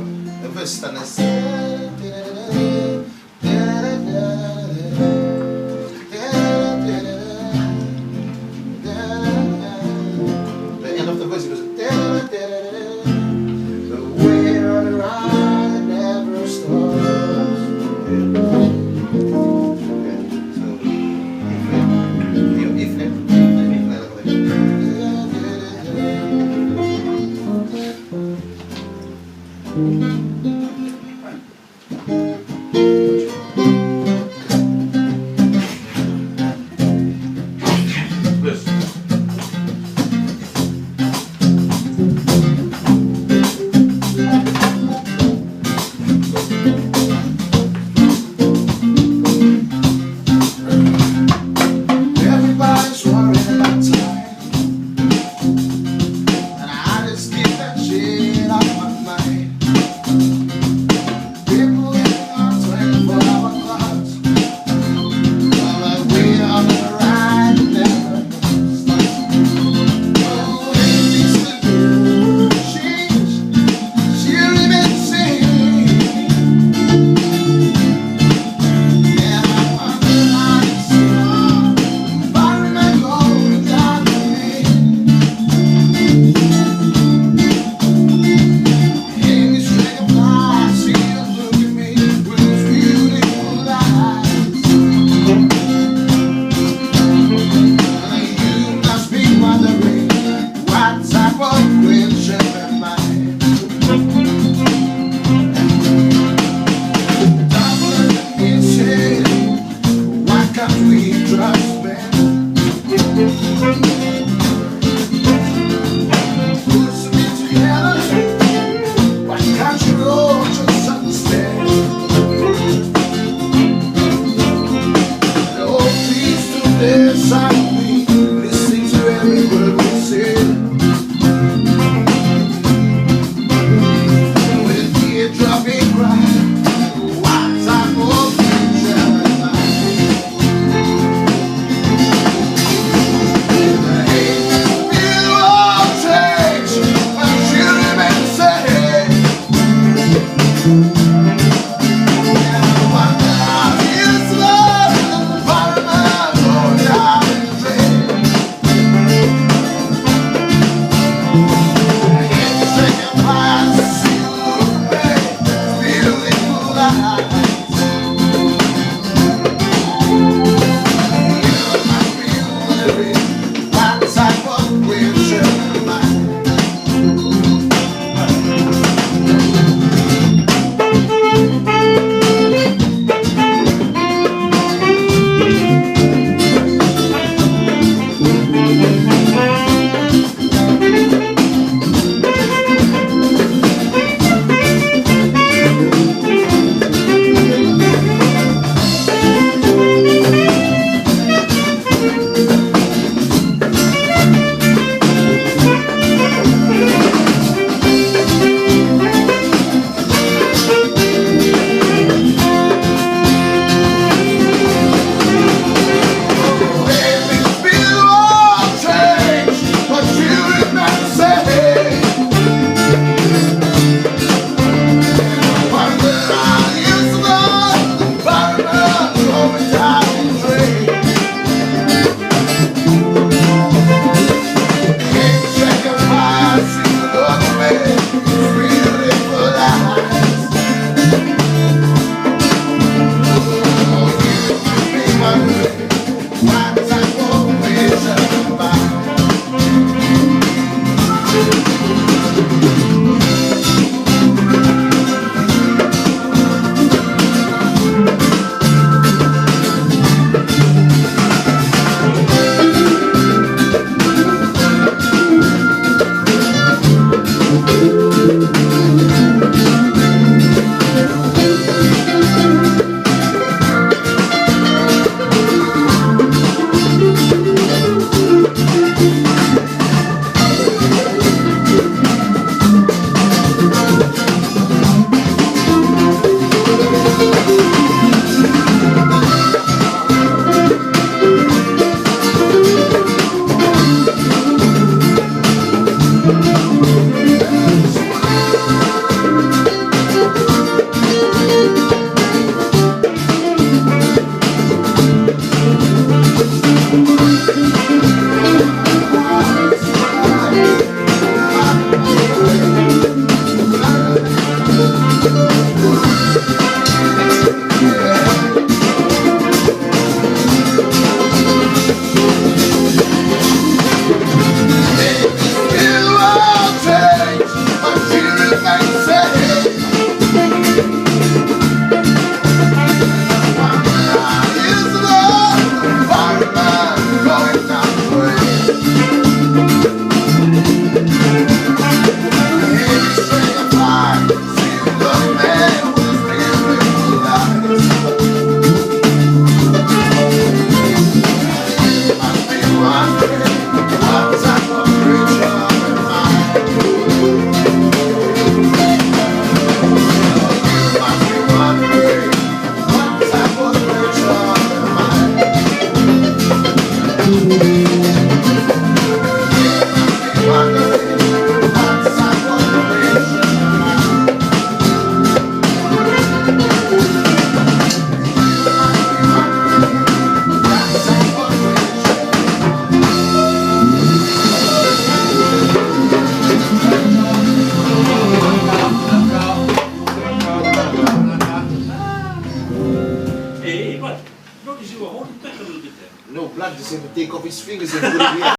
the verse stands. The end of the verse goes. The way on the ride never stops. Everybody's worried about time, and I just keep that shit off my mind. People living on 24-hour clocks, while like we on the ride never stops. Oh, ain't this the girl? She remains singing. Yeah, I wonder how it's wrong. If I remember all the time we ain't this string of lies, see you look at me with those beautiful eyes. You must be wondering what type of creature am I? Double and say, why can't we trust men? Put me together. Why can't you all just understand? Oh, please do this side of me, listening to every word we say. With teardrop and cry, what type of creature am I? I hate this feel all change, but you remain the same. And I wonder how it's love in the environment going down in the drain. I get the second fire to see you look back, beautiful eyes. You must be wondering what type of creature am I? is your whole pecker look at that. No blood, just have to take off his fingers and put it here.